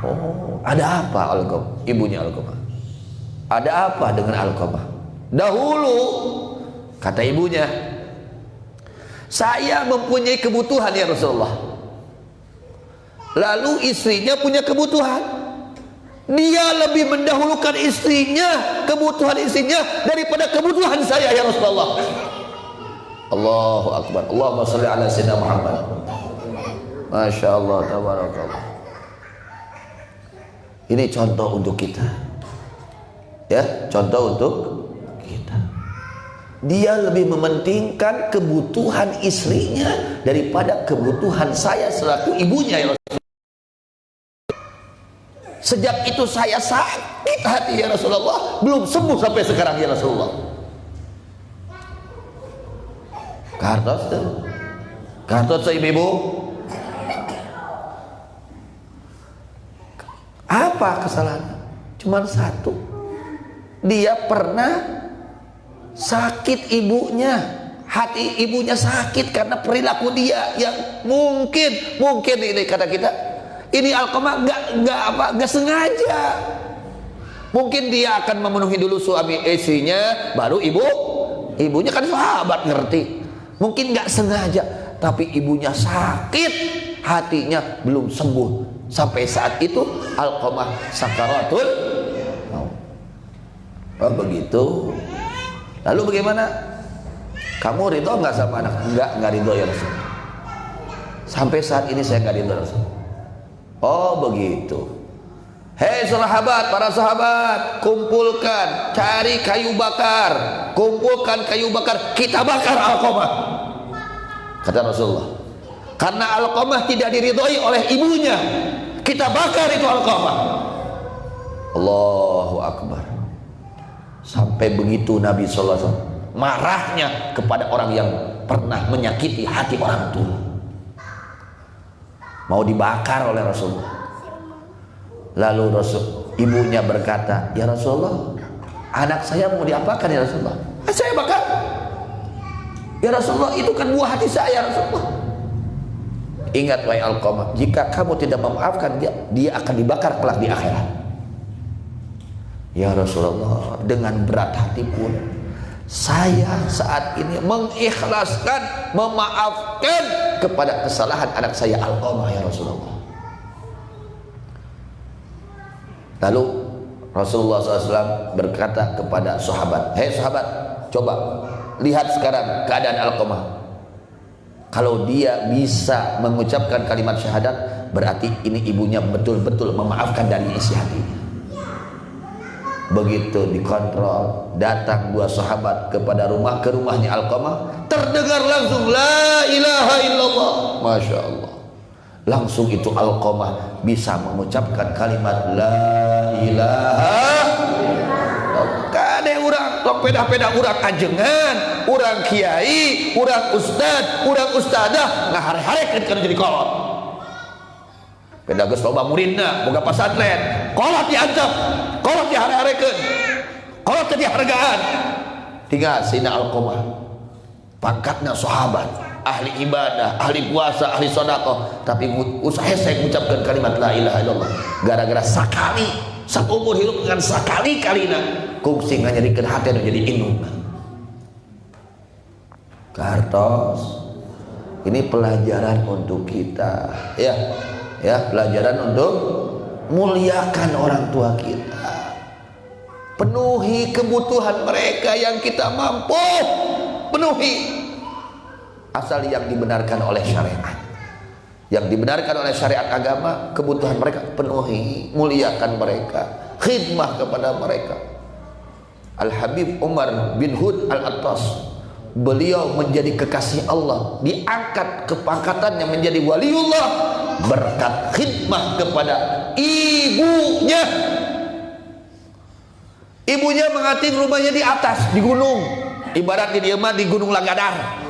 Oh, ada apa Alqamah? Ibunya Alqamah. Ada apa dengan Alqamah? Dahulu kata ibunya, saya mempunyai kebutuhan ya Rasulullah. Lalu istrinya punya kebutuhan. Dia lebih mendahulukan istrinya, kebutuhan istrinya daripada kebutuhan saya ya Rasulullah. Allahu Akbar. Allahumma shalli ala sayyidina Muhammad. Masya Allah, tabarakallah. Ini contoh untuk kita, ya, contoh untuk kita. Dia lebih mementingkan kebutuhan istrinya daripada kebutuhan saya selaku ibunya ya Rasulullah. Sejak itu saya sakit hati ya Rasulullah, belum sembuh sampai sekarang ya Rasulullah. Kartos ibu-ibu. Apa kesalahannya? Cuma satu, dia pernah sakit ibunya, hati ibunya sakit karena perilaku dia yang mungkin ini kata kita, ini Alqamah nggak sengaja. Mungkin dia akan memenuhi dulu suami istrinya, baru ibunya kan sahabat ngerti. Mungkin nggak sengaja, tapi ibunya sakit, hatinya belum sembuh. Sampai saat itu Alqamah sakaratul maut. Oh begitu. Lalu bagaimana? Kamu ridho nggak sama anak? Enggak ridho ya Rasul. Sampai saat ini saya nggak ridho Rasul. Oh begitu. Hei sahabat, para sahabat, kumpulkan, cari kayu bakar, kumpulkan kayu bakar, kita bakar Alqamah. Kata Rasulullah. Karena Alqamah tidak diridhoi oleh ibunya, kita bakar itu Alqamah. Allahu Akbar. Sampai begitu Nabi SAW marahnya kepada orang yang pernah menyakiti hati orang tua. Mau dibakar oleh Rasulullah. Lalu ibunya berkata, ya Rasulullah, anak saya mau diapakan ya Rasulullah? Saya bakar. Ya Rasulullah, itu kan buah hati saya ya Rasulullah. Ingat wahai Alqamah, jika kamu tidak memaafkan dia, dia akan dibakar kelak di akhirat. Ya Rasulullah, dengan berat hati pun saya saat ini mengikhlaskan, memaafkan kepada kesalahan anak saya Alqamah ya Rasulullah. Lalu Rasulullah SAW berkata kepada sahabat, hei sahabat, coba lihat sekarang keadaan Alqamah. Kalau dia bisa mengucapkan kalimat syahadat, berarti ini ibunya betul-betul memaafkan dari isi hatinya. Begitu dikontrol, datang dua sahabat ke rumahnya Alqamah, terdengar langsung la ilaha illallah. Masya Allah, langsung itu Alqamah bisa mengucapkan kalimat la ilaha illallah. Kade urang tok peda-peda urang ajengan, urang kiai, urang ustad, urang ustadah ngahare-harekeun kana jadi kolot. Peda geus loba muridna boga pasantren, kolot diancam, kolot dihare-harekeun, kolot dihargaan. Tinggal sina Alqamah, pangkatna sahabat, ahli ibadah, ahli puasa, ahli sedekah, tapi usaha saya mengucapkan kalimat la ilaha illallah gara-gara sakali saumur hidup dengan sakali-kalina kungsi nganyarikeun hati anu jadi indung. Kartos, ini pelajaran untuk kita, ya pelajaran untuk muliakan orang tua kita, penuhi kebutuhan mereka yang kita mampu penuhi, asal yang dibenarkan oleh syariat, yang dibenarkan oleh syariat agama, kebutuhan mereka penuhi, muliakan mereka, khidmah kepada mereka. Al-Habib Umar bin Hud Al-Attas, beliau menjadi kekasih Allah, diangkat kepangkatannya menjadi waliullah berkat khidmah kepada ibunya. Ibunya mengating rumahnya di atas, di gunung, ibaratnya dia mah di Gunung Lagadar,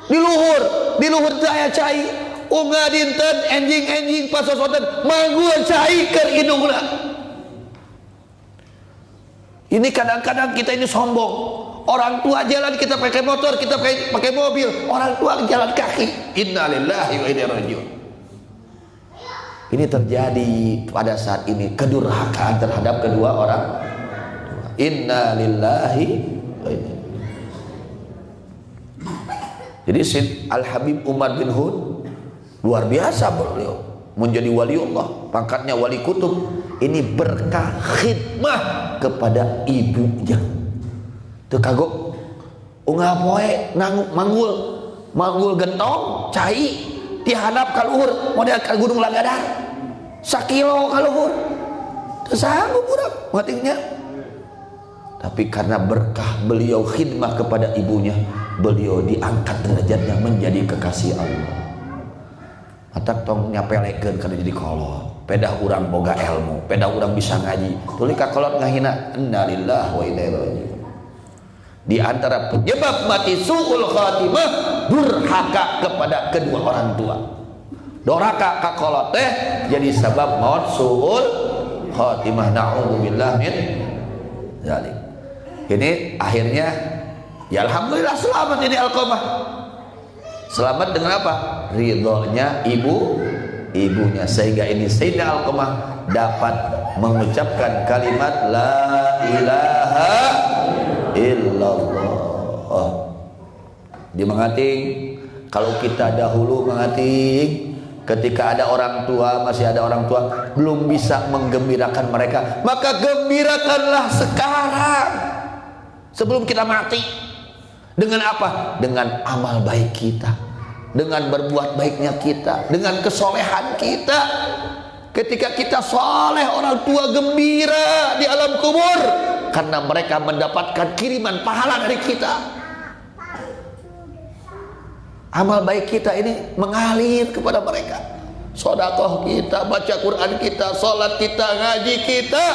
di luhur teh aya cai, unggah dinten enjing pasosoten manggul cai keur indungna. Ini kadang-kadang kita ini sombong. Orang tua jalan kita pakai motor, kita pakai mobil, orang tua jalan kaki. Innalillahi wa inna ilaihi raji'un. Ini terjadi pada saat ini, kedurhakaan terhadap kedua orang tua. Innalillahi wa inna ilaihi raji'un. Jadi Syed Al-Habib Umar bin Hud luar biasa, beliau menjadi waliullah, pangkatnya wali kutub. Ini berkah khidmah kepada ibunya. Teu kagok ungah poe manggul gentong cai ti handap ka luhur model ka Gunung Lagadar 1 kilo ka luhur teu sanggup urang matingnya. Tapi karena berkah beliau khidmah kepada ibunya, beliau diangkat derajatnya menjadi kekasih Allah. Matak tong nyapelekeun kana jadi kolot, pedah urang boga ilmu, pedah urang bisa ngaji, tuluy ka kolot ngahina. Innalillahi wa inna ilaihi raji'un. Di antara penyebab mati suul khatimah, durhaka kepada kedua orang tua. Dorhaka ka kolot teh jadi sebab maut suul khatimah. Na'udzubillah min zalik. Ini akhirnya ya alhamdulillah selamat ini Alqamah. Selamat dengan apa? Ridhonya ibunya, sehingga ini Sayyidina Alqamah dapat mengucapkan kalimat la ilaha illallah. Dia mengating, kalau kita dahulu mengating ketika ada orang tua, masih ada orang tua belum bisa menggembirakan mereka, maka gembirakanlah sekarang sebelum kita mati. Dengan apa? Dengan amal baik kita, dengan berbuat baiknya kita, dengan kesolehan kita. Ketika kita soleh, orang tua gembira di alam kubur karena mereka mendapatkan kiriman pahala dari kita. Amal baik kita ini mengalir kepada mereka. Sedekah kita, baca Quran kita, sholat kita, ngaji kita,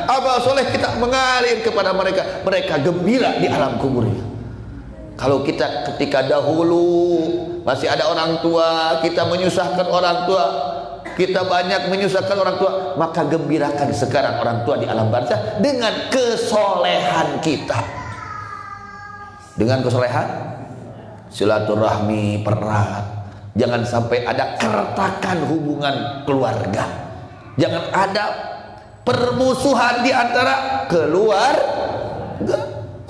amal soleh kita mengalir kepada mereka. Mereka gembira di alam kuburnya. Kalau kita ketika dahulu masih ada orang tua, kita menyusahkan orang tua, kita banyak menyusahkan orang tua, maka gembirakan sekarang orang tua di alam barzah dengan kesolehan kita. Dengan kesolehan, silaturahmi pererat, Jangan sampai ada keretakan hubungan keluarga. Jangan ada permusuhan di antara keluarga.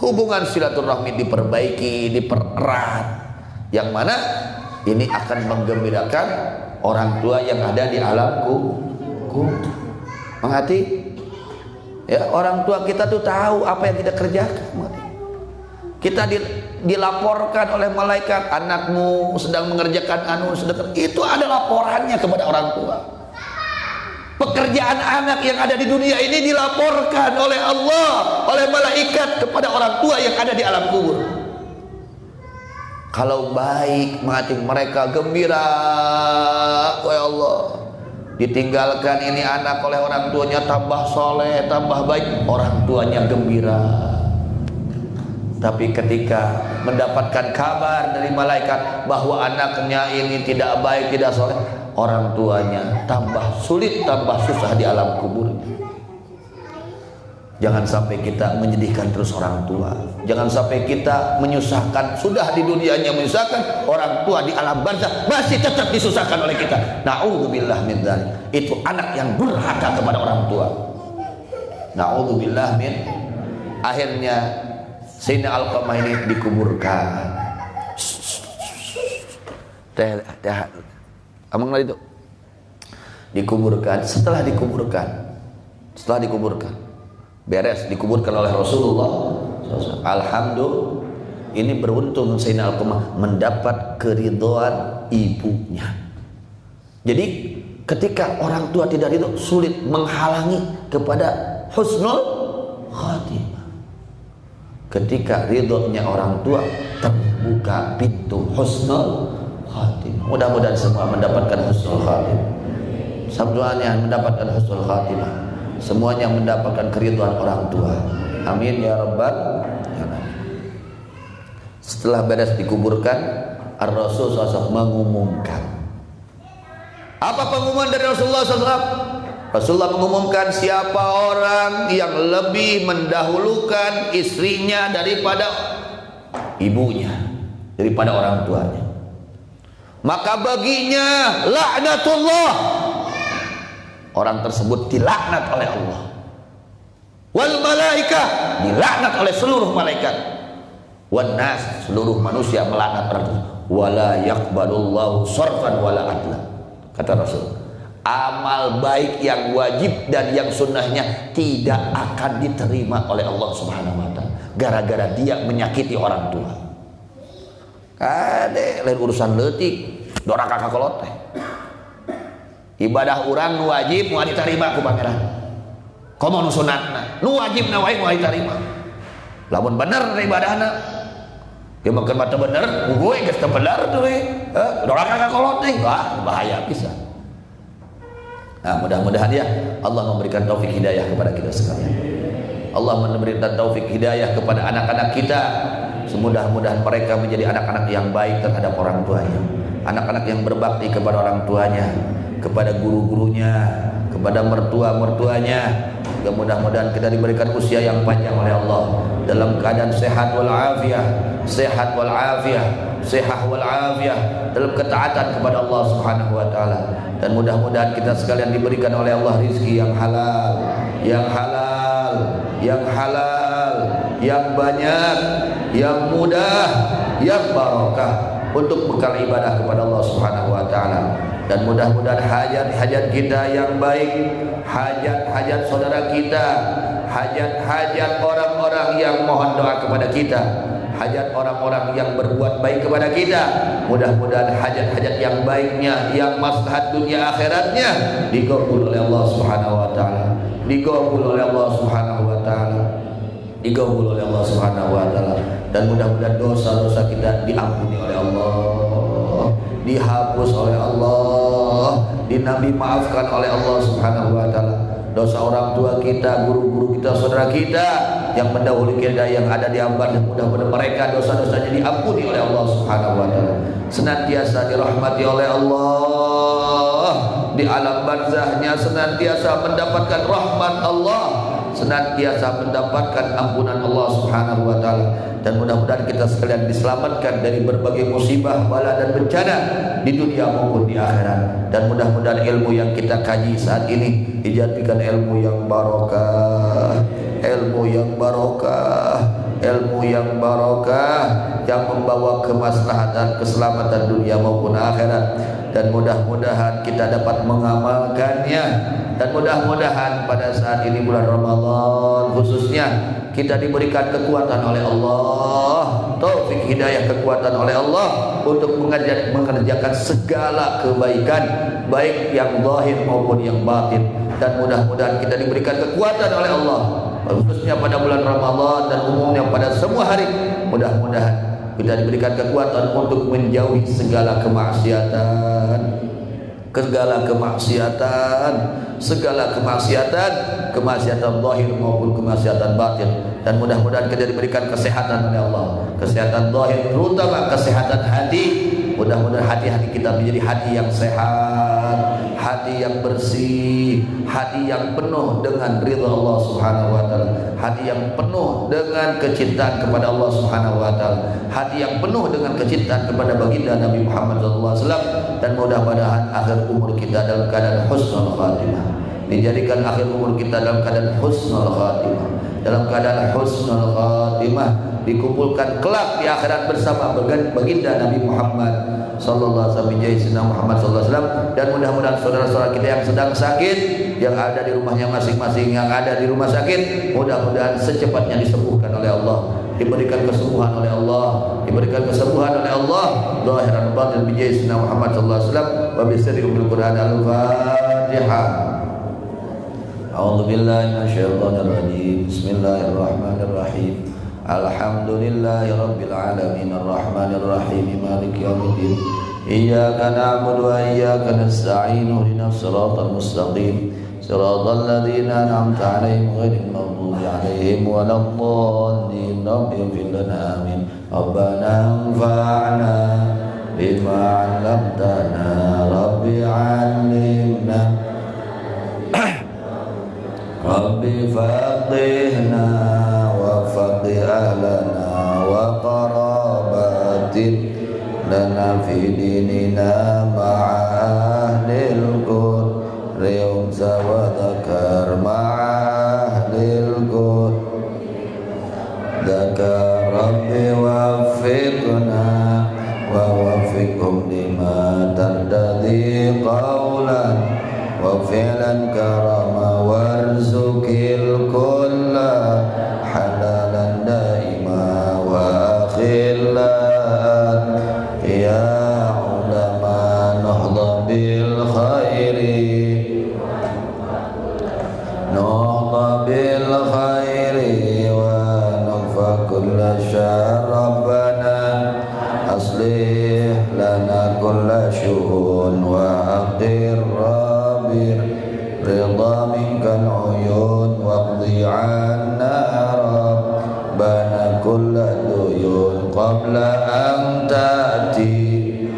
Hubungan silaturahmi diperbaiki, dipererat. Yang mana ini akan menggembirakan orang tua yang ada di alam kubur. Mengerti? Ya, orang tua kita tuh tahu apa yang kita kerjakan. Kita dilaporkan oleh malaikat, anakmu sedang mengerjakan sedekah. Itu ada laporannya kepada orang tua. Pekerjaan anak yang ada di dunia ini dilaporkan oleh Allah, oleh malaikat kepada orang tua yang ada di alam kubur. Kalau baik, mati mereka gembira, ya Allah. Ditinggalkan ini anak oleh orang tuanya tambah soleh, tambah baik, orang tuanya gembira. Tapi ketika mendapatkan kabar dari malaikat bahwa anaknya ini tidak baik, tidak soleh, orang tuanya tambah sulit, tambah susah di alam kuburnya. Jangan sampai kita menyedihkan terus orang tua. Jangan sampai kita menyusahkan, sudah di dunianya menyusahkan, orang tua di alam barzakh masih tetap disusahkan oleh kita. Na'udzubillah min dzalik. Itu anak yang durhaka kepada orang tua. Na'udzubillah min. Akhirnya Sayyidina Alqamah ini dikuburkan. Amang itu dikuburkan. Setelah dikuburkan, beres dikuburkan oleh Rasulullah. Alhamdulillah, ini beruntung Sayyidina Alqamah mendapat keridhaan ibunya. Jadi ketika orang tua tidak ridho, sulit menghalangi kepada husnul khatimah. Ketika ridhonya orang tua, terbuka pintu husnul khatimah. Mudah-mudahan semua mendapatkan husnul khatimah. Semuanya mendapatkan husnul khatimah. Semuanya mendapatkan keridhaan orang tua. Amin ya rabbal alamin. Setelah beres dikuburkan, Ar-Rasul SAW mengumumkan. Apa pengumuman dari Rasulullah SAW? Rasulullah mengumumkan siapa orang yang lebih mendahulukan istrinya daripada ibunya, daripada orang tuanya, maka baginya laknatullah. Orang tersebut dilaknat oleh Allah. Wal malaikah, dilaknat oleh seluruh malaikat. Wan nas, seluruh manusia melaknat orang tersebut. Wala yaqbalullahu sarfan wala adla. Kata Rasul, amal baik yang wajib dan yang sunnahnya tidak akan diterima oleh Allah Subhanahu wa ta'ala gara-gara dia menyakiti orang tua. Kade lain urusan leutik, dora kakak kolot teh. Ibadah urang nu wajib moal diterima ku pangeran. Komo nu sunatna, nu wajib na wae moal diterima. Lamun bener ibadahna, dia makan mata bener, gue geus teu bener tuh we. Dora kakak kolot teh, wah bahaya pisan. Nah, mudah-mudahan ya Allah memberikan taufik hidayah kepada kita sekalian. Allah memberikan taufik hidayah kepada anak-anak kita. Semudah-mudahan mereka menjadi anak-anak yang baik terhadap orang tuanya, anak-anak yang berbakti kepada orang tuanya, kepada guru-gurunya, kepada mertua-mertuanya. Mudah-mudahan kita diberikan usia yang panjang oleh Allah dalam keadaan sehat wal afiyah, sehat wal afiyah, sehat wal afiyah, dalam ketaatan kepada Allah Subhanahu wa taala. Dan mudah-mudahan kita sekalian diberikan oleh Allah rizki yang halal, yang halal, yang halal, yang banyak, yang mudah, yang barokah untuk bekal ibadah kepada Allah Subhanahu wa taala. Dan mudah-mudahan hajat-hajat kita yang baik, hajat-hajat saudara kita, hajat-hajat orang-orang yang mohon doa kepada kita, hajat orang-orang yang berbuat baik kepada kita, mudah-mudahan hajat-hajat yang baiknya, yang maslahat dunia akhiratnya dikabul oleh Allah Subhanahu wa taala, dikabul oleh Allah Subhanahu wa taala, dikabul oleh Allah Subhanahu wa taala. Dan mudah-mudahan dosa-dosa kita diampuni oleh Allah, dihapus oleh Allah, dinabi maafkan oleh Allah Subhanahu wa taala. Dosa orang tua kita, guru-guru kita, saudara kita yang mendahului kita yang ada di ambar, mudah-mudahan mereka dosa-dosanya diampuni oleh Allah Subhanahu wa taala. Senantiasa dirahmati oleh Allah, di alam barzahnya senantiasa mendapatkan rahmat Allah, senantiasa mendapatkan ampunan Allah Subhanahu wa taala, dan mudah-mudahan kita sekalian diselamatkan dari berbagai musibah, bala dan bencana di dunia maupun di akhirat. Dan mudah-mudahan ilmu yang kita kaji saat ini dijadikan ilmu yang barokah, ilmu yang barokah, ilmu yang barokah yang membawa kemaslahatan, keselamatan dunia maupun akhirat. Dan mudah-mudahan kita dapat mengamalkannya, dan mudah-mudahan pada saat ini bulan Ramadan khususnya kita diberikan kekuatan oleh Allah, taufik hidayah, kekuatan oleh Allah untuk mengerjakan segala kebaikan, baik yang zahir maupun yang batin. Dan mudah-mudahan kita diberikan kekuatan oleh Allah khususnya pada bulan Ramadan dan umumnya pada semua hari. Mudah-mudahan kita diberikan kekuatan untuk menjauhi segala kemaksiatan, kemaksiatan zahir maupun kemaksiatan batin. Dan mudah-mudahan kita diberikan kesehatan oleh Allah, kesehatan zahir terutama kesehatan hati. Mudah-mudahan hati-hati kita menjadi hati yang sehat, hati yang bersih, hati yang penuh dengan ridha Allah Subhanahu wa taala, hati yang penuh dengan kecintaan kepada Allah Subhanahu wa taala, hati yang penuh dengan kecintaan kepada baginda Nabi Muhammad sallallahu alaihi wasallam. Dan mudah-mudahan akhir umur kita dalam keadaan husnul khatimah, dijadikan akhir umur kita dalam keadaan husnul khatimah, dalam keadaan husnul khatimah, dikumpulkan kelak di akhirat bersama baginda Nabi Muhammad sallallahu alaihi wasallam, Muhammad sallallahu alaihi wasallam. Dan mudah-mudahan saudara-saudara kita yang sedang sakit, yang ada di rumahnya masing-masing, yang ada di rumah sakit, mudah-mudahan secepatnya disembuhkan oleh Allah, diberikan kesembuhan oleh Allah, diberikan kesembuhan oleh Allah zahiran batin bi sayyidina Muhammad sallallahu alaihi wasallam wa bi sirri Al-Qur'an. Al-Fatihah. A'udzu billahi minasyaitonir rajim. Bismillahirrahmanirrahim. Alhamdulillahi rabbil alamin arrahmanir rahim maliki yaumiddin. Iyyaka na'budu wa iyyaka nasta'in ihdinas siratal mustaqim siratal ladzina an'amta 'alaihim ghairil maghdubi 'alaihim waladdallin. Rabbighfir lana amin. Rabbana anfa'na bima 'allamtana rabbi 'allimna rabbi faqihna wa faqih ahlana wa qarabatin lana fi dinina ma'a ahlil qudri unsa wa dzakar ma'a ahlil qudri dzakar rabbi waffiqna wa waffiqhum lima tardadi qawlan wa fi'lan karama warzuqil kulla halalan daima wa akhillan ya ulama nuhdha bil khairi wa nufa kulla syarr. Rabbana aslih lana kulla syu'un wa aqdir ridha minkal uyun waqdi 'anna rabbana kulla duyun qabla an ta'ti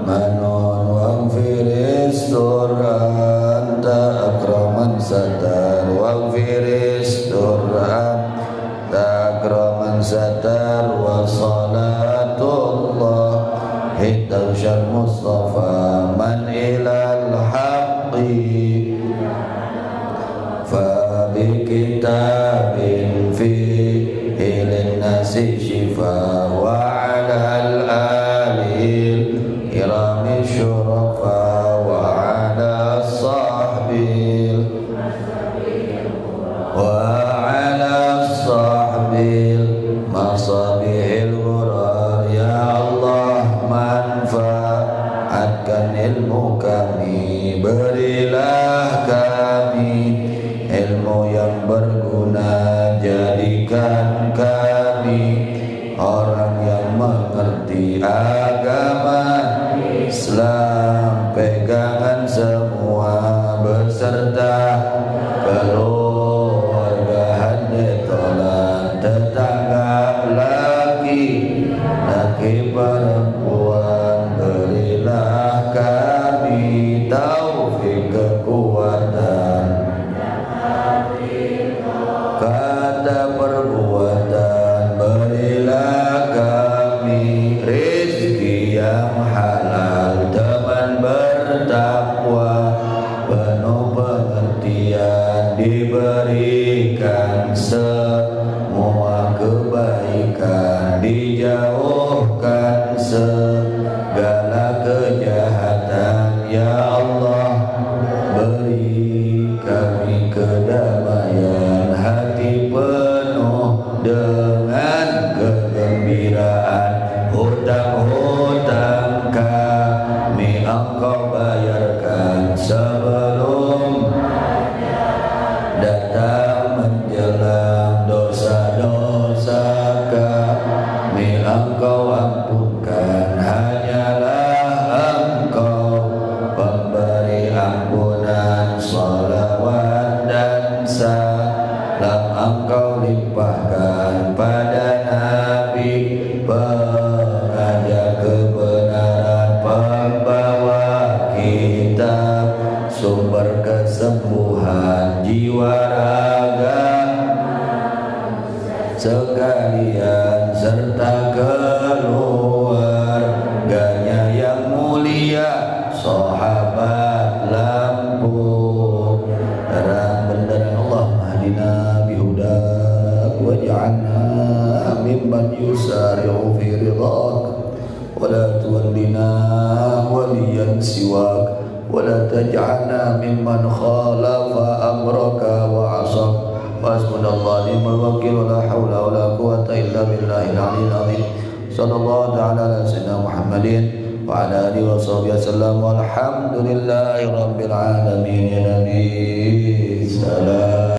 manun waghfiris sur'an anta akraman satar waghfiris sur'an anta akraman satar wa salatullah hitaushal mustafa man ilal haqqi fa bi kitabin fi ilin nasi shifa wa ala al alil kirami syurafa wa ala sahbil masabihil ghurar. Ya Allah, manfaatkan ilmu kami, berilah kami ilmu yang berguna, jadikan kami orang yang mengerti agama Islam, pegangan semua beserta keluarga haditolan, tetangga laki perempuan. Berilah kami taufik kekuatan hutang kami Engkau bayarkan sebelum datang menjelang dosa-dosa kami Engkau ampunkan. Hanyalah Engkau pemberi ampunan, salawat dan salam Engkau limpahkan pada Nabi, pengajak kebenaran, pembawa kitab, sumber kesembuhan jiwa raga sekalian, serta keluarganya yang mulia, sahabat lampu terang benderang. Allahumma hadina bihudak waj'alna mimman yusari'u fi ridhak wa la tuwallina waliyan siwak wa la taj'alna mimman khalafa amraka wa 'asaq. Hasbunallahu wa ni'mal wakeel, la haula wa la quwwata illa billahil 'aliyyil 'azim. Sallallahu ta'ala ala sayyidina Muhammadin wa ala alihi wa sahbihi wasallam, walhamdulillahi rabbil alamin. Ya Nabi salam.